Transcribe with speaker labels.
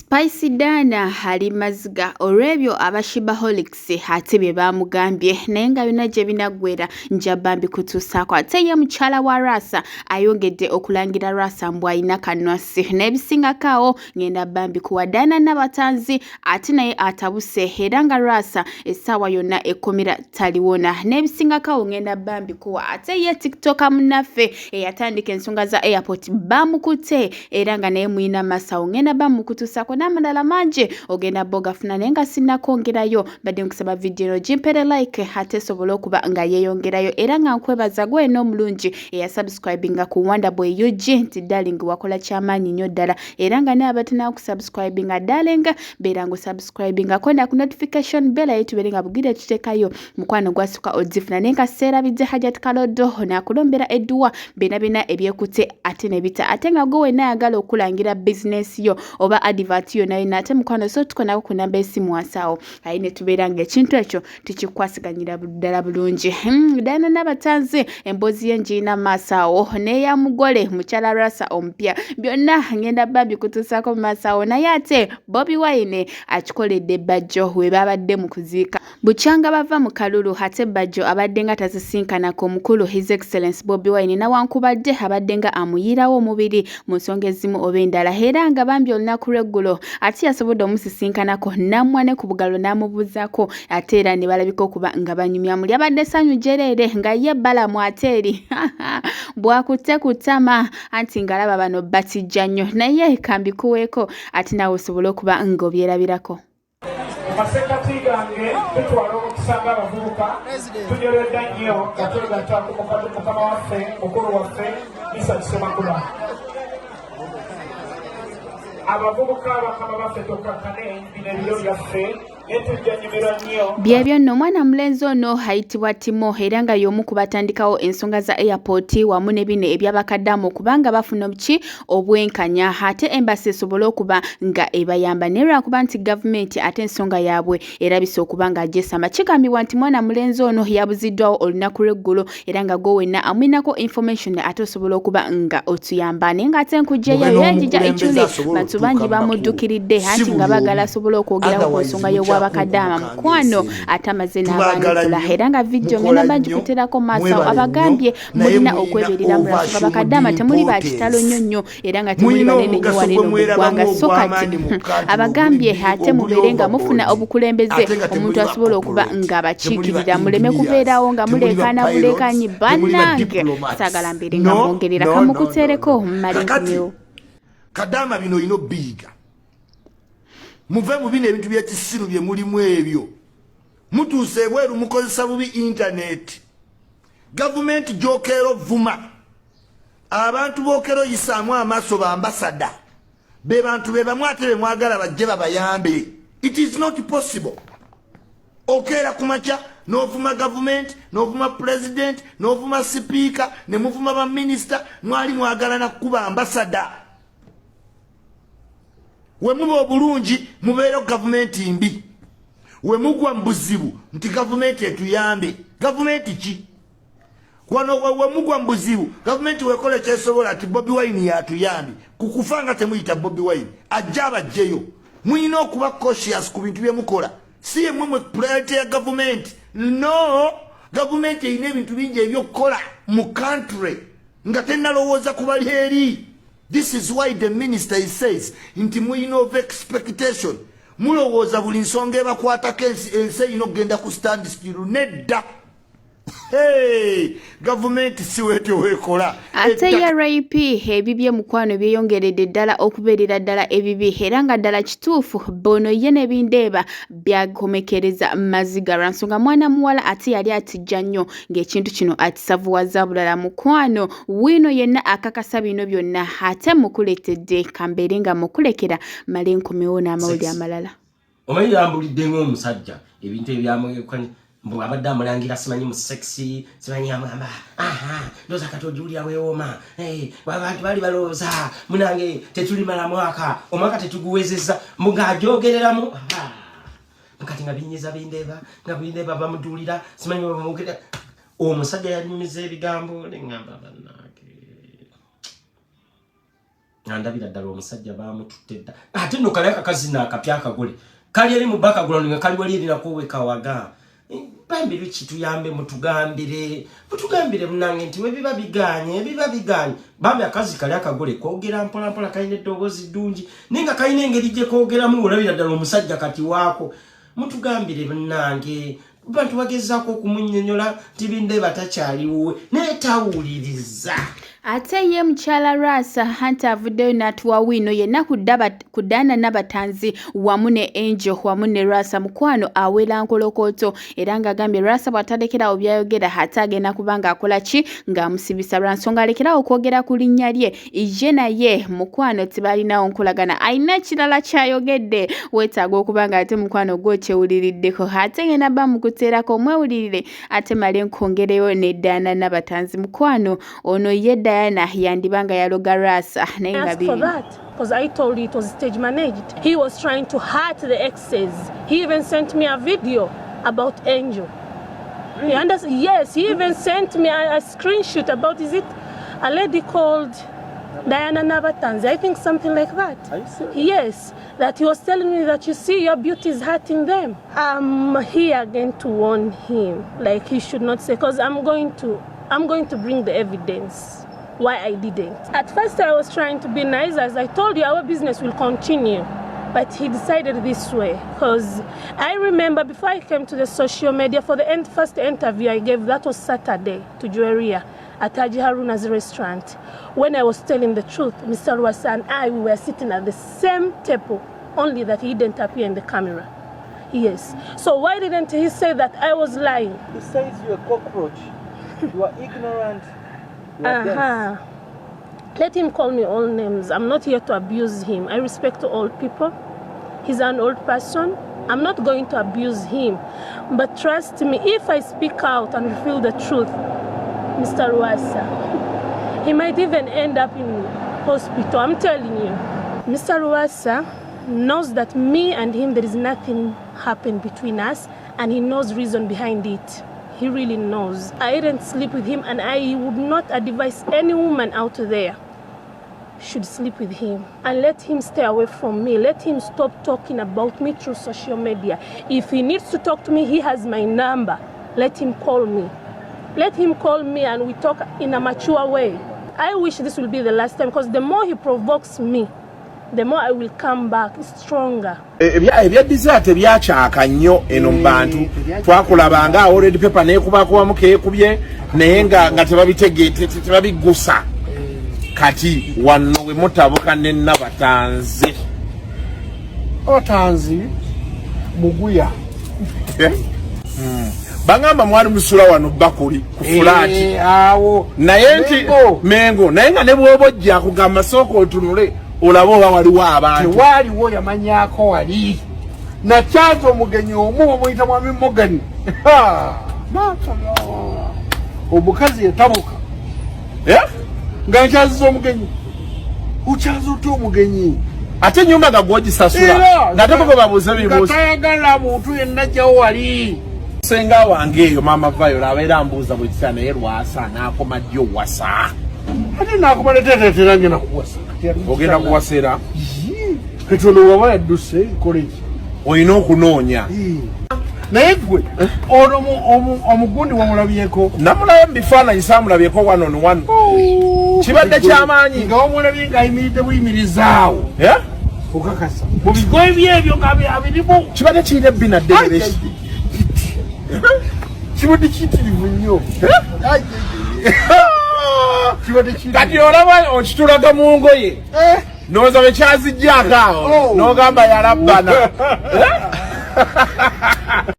Speaker 1: Spicy Dana hali maziga olw'ebyo abashibaholics ate bye bamugambye naye nga byonna gye binagwera nja bambi kutuusaako ate ye mukyala wa Rasa ayongedde okulangira Rasa mbu alina kanwasi n'ebisingakaawo ngenda bambi kuwa Dana Nabatanzi ate naye atabuse era nga Rasa essaawa yonna ekkomera taliwona n'ebisingakaawo ngenda bambi kuwa ate ye TikToker munnaffe eyatandika ensonga za airport bamukutte era nga naye muyina masawo ngenda bamukutuusaako n'amalala mangi ogenda bogafuna naye nga sinnakwongerayo badde nkusaba vidiyo gimpere like ate sobola okuba nga yeeyongerayo era nga nkwebaza gwe n'omulungi eyasubscribinga ku Wonderboy UG nti darling wakola kyamaanyi nnyo ddala era nga naye abatanaba kusubscribinga darling beera ng'osubscribinga kwenda ku notification bell yetubeere nga bugire tuteekayo mukwano gwasukka ozifuna naye nga seerabidde Hajat Kalodo naakulombera edduwa bina ebyekutte ate ne bita ate nga gwe wenna ayagala okulangira bizinesi yo oba advert yo naye nate mukwano so tukonako ku namba esimu wasaawo ayi ne tubeera ng'ekintu ekyo tukikwasiganyira ddala bulungi. Dana Nabatanzi emboozi ye ngiina maaso n'eya mugole mukyala Rasa omupya byonna ngenda bambi kutuusaako mu maaso awo naye ate Bobi Wine akikoledde Bajjo we babadde mu kuziika bukyanga bava mu kalulu ate Bajjo abadde nga tazisinkanako omukulu His Excellence Bobi Wine nawankubadde abadde nga amuyirawo omubiri mu nsonga ezimu oba endala era nga bambi olunaku lw'eggulo ate yasobodde omusisinkanako nammwane ku bugalo n'amubuuzaako ate era ne balabika okuba nga banyumya muli abadde ssanyu jereere nga ye balamu ate eri bwakutte ku ttama anti ng'alaba bano batijja nnyo naye kambikuweeko ate naawe osobole okuba ng'obyerabirako.
Speaker 2: Masekati gange tutwala okusanga abavubuka tunyoledda nnyo nga twegatta ku mukama waffe mukulu waffe Isa Kisemakula. Abavubuka bakama baffe tokkakkane bino ebiro byaffe byebyo nno omwana mulenzi ono ayitibwa Timo era nga y'omu ku batandikawo ensonga za airport wamu ne bino ebyabakaddamu okubanga bafuna ki obwenkanya ate embassy esobole okuba nga ebayamba naye lwakuba nti gavumenti ate ensonga yaabwe erabise okuba nga agyesamba kigambibwa nti mwana mulenzi ono yabuziddwawo olunaku lw'eggulo era nga gwe wenna amwinako information ate osobola okuba nga otuyamba naye nga ate nkugyeyo yagijja ekyuli bantu bangi bamuddukiridde anti nga bagala asobola okwogerawo ku nsonga y'obwa bakadama mukwano atamaze n'abanukula era nga vidiyo ngenda bagikuterako maaso abagambye mulina okweberera mulafuka bakadama temuli bakitalo nnyo era nga temuli banene nnyo wano mu ggwanga so kati abagambye ate mubeere nga mufuna obukulembeze omuntu asobola okuba nga bakiikirira muleme kubeerawo nga mulekaana bulekanyi bannange saagala mbeere nga mwongerera kamukutereko mmalenkumyewo
Speaker 3: kadama bino ino biga muve mu bino ebintu by'ekisiru bye mulimu ebyo mutuuse ebweru mukozesa bubi internet gavumenti gyokero vuma abantu bookero yisaamu amaaso bambasada be bantu be bamu ate be mwagala bajje babayambe. It is not possible okeera kumakya n'ovuma gavumenti n'ovuma president n'ovuma sipiika ne muvuma baminisita mwali mwagala nakuba ambasada. We muba obulungi mubeera gavumenti mbi we mugwa mbuzibu nti gavumenti etuyambe. Gavumenti ki wano we mugwa mbuzibu gavumenti wekola kyesobola ati Bobi Wine yatuyambe kukufanga temuyita Bobi Wine ajja abajjeyo. Muyina okuba cautious ku bintu bye mukola si ye mwe priority ya gavumenti. No, gavumenti eyina ebintu bingi ebyokukola mu country nga tennalowooza kubali eri. This is why the minister says inti muyina of expectation mulowooza buli nsonga ebakwatako ensi eyina okugenda ku stand still nedda. Hey, gavumenti siwetyo wekola
Speaker 1: ate ya RIP ebibye mukwano byeyongeredde ddala okubeerera ddala ebibi era nga ddala kituufu bono ye n'ebindeeba byakomekereza maziga lwa nsonga mwana muwala ate yali atijja nnyo ng'ekintu kino akisavuwaza bulala mukwano wino yenna akakasa bino byonna ate mukuletedde kambeere nga mukulekera male nkomewo n'amawulire amalala.
Speaker 4: Omanyi yambulidde ng'omusajja ebintu ebyamwekanye mbu abadde amulangira simanyi mu sexy simanyi amamba ndoza katojulia weoma abantu bali balowooza munange tetulimala mwaka omwaka tetuguwezeza mugaajogereramu mukati nga binyiza bindeeba nga bindeeba bamuduulira simanyi bamugera omusajja yanyumiza ebigambo neŋŋamba bannange Andabira ddala omusajja baamututte dda. Ate nno kale akakazi n'akapya akagule. Kali eri mu background nga kali wali eri nakowe kawaga. Bambi luki tuyambe mutugambire munange nti we biba biganye. Bambi akazi kali akagule koogera mpola kalina eddoboozi ddungi. Ninga kalina engeri gye koogeramu olabira ddala omusajja kati waako. Mutugambire munange. Bantu bagezaako okumunnyonnyola tibinde batakyaliwo neetawuliriza.
Speaker 2: Ate ye mukyala Rasa Hunter avuddeyo n'atuwa wino yenna ku Dana Nabatanzi wamu ne Angel wamu ne Rasa mukwano awera nkolokoto era ng'agambye Rasa bw'atadekerawo byayogera ate agenda kubanga akola ki ng'amusibisa lwa nsonga alekerawo okwogera ku linnya lye ye naye mukwano tebalinawo nkolagana alina kirala kyayogedde weetaaga okubanga ate mukwano gwo kyewuliriddeko ate ngenda bamukuteerako omwewulirire ate male nkongereyo ne Dana Nabatanzi mukwano ono yedda yandibanga yaloga Rasa
Speaker 5: Asked for that because I told you it was stage managed. He was trying to hurt the exes. He even sent me a video about Angel. You understand? Yes, he even sent me a screenshot about, is it a lady called Diana Nabatanzi? I think something like that. Are you serious? Yes, that he was telling me that you see your beauty is hurting them. I'm here again to warn him, like he should not say, because I'm going to bring the evidence. Why I didn't. At first I was trying to be nice, as I told you our business will continue, but he decided this way because I remember before I came to the social media for the first interview I gave, that was Saturday to Joeria at Haji Haruna's restaurant. When I was telling the truth, Mr. Rasa and I, we were sitting at the same table, only that he didn't appear in the camera. Yes. So why didn't he say that I was lying?
Speaker 6: He says you're a cockroach. You are ignorant.
Speaker 5: Let him call me all names. I'm not here to abuse him. I respect all people. He's an old person. I'm not going to abuse him. But trust me, if I speak out and reveal the truth, Mr. Rasa, he might even end up in hospital. I'm telling you. Mr. Rasa knows that me and him, there is nothing happened between us, and he knows reason behind it. He really knows. I didn't sleep with him, and I would not advise any woman out there should sleep with him. And let him stay away from me. Let him stop talking about me through social media. If he needs to talk to me, he has my number. Let him call me. Let him call me and we talk in a mature way. I wish this will be the last time, because the more he provokes me, the more I will come back stronger.
Speaker 3: Ebya dessert ebyakyaka nnyo eno mu bantu twakulabanga already paper neekubakuba mukeekubye naye nga tebabigusa kati wano we mutabuka ne Nabatanzi.
Speaker 6: Nabatanzi muguya.
Speaker 3: Bangamba mwali musula wano bakuli ku fulaati
Speaker 6: awo
Speaker 3: naye nti mengo naye nga ne bw'obojja kugamba sooka otunule olaba oba waliwo abantu
Speaker 6: tewaliwo yamanyako wali nakyaza omugenyi omu omuyita mwami Morgan omukazi yatabuka nga nkyaziza omugenyi ukyaza otya omugenyi
Speaker 3: ate nyumba nga gwogisasula ngate bwe babuuza ebibuuzo
Speaker 6: tayagala muntu yenna gyawo wali
Speaker 3: senga wange eyo maama Viola abeera mbuuza bwe kitya naye Lwasa n'akoma ddi owasa
Speaker 6: ate n'akoma netetetera ngenda kuwasa
Speaker 3: ogenda kuwasera
Speaker 6: ketono waba yadduse kolegi
Speaker 3: olina okunoonya
Speaker 6: naye gwe omugundi wamulabyeko
Speaker 3: namulaba mu bifaananyi saamulabyeko one on one kibadde kyamaanyi
Speaker 6: nga wamulabye ng'ayimiridde buyimirizaawo okakasa mu bigo ebyebyo ng'abirimu
Speaker 3: kibadde kirina ebbina ddegereki
Speaker 6: kibadde kitirivu nnyo
Speaker 3: kati olaba okitulaga mu ngoye ndowooza bwe kyazijjaako awo n'ogamba yalabbana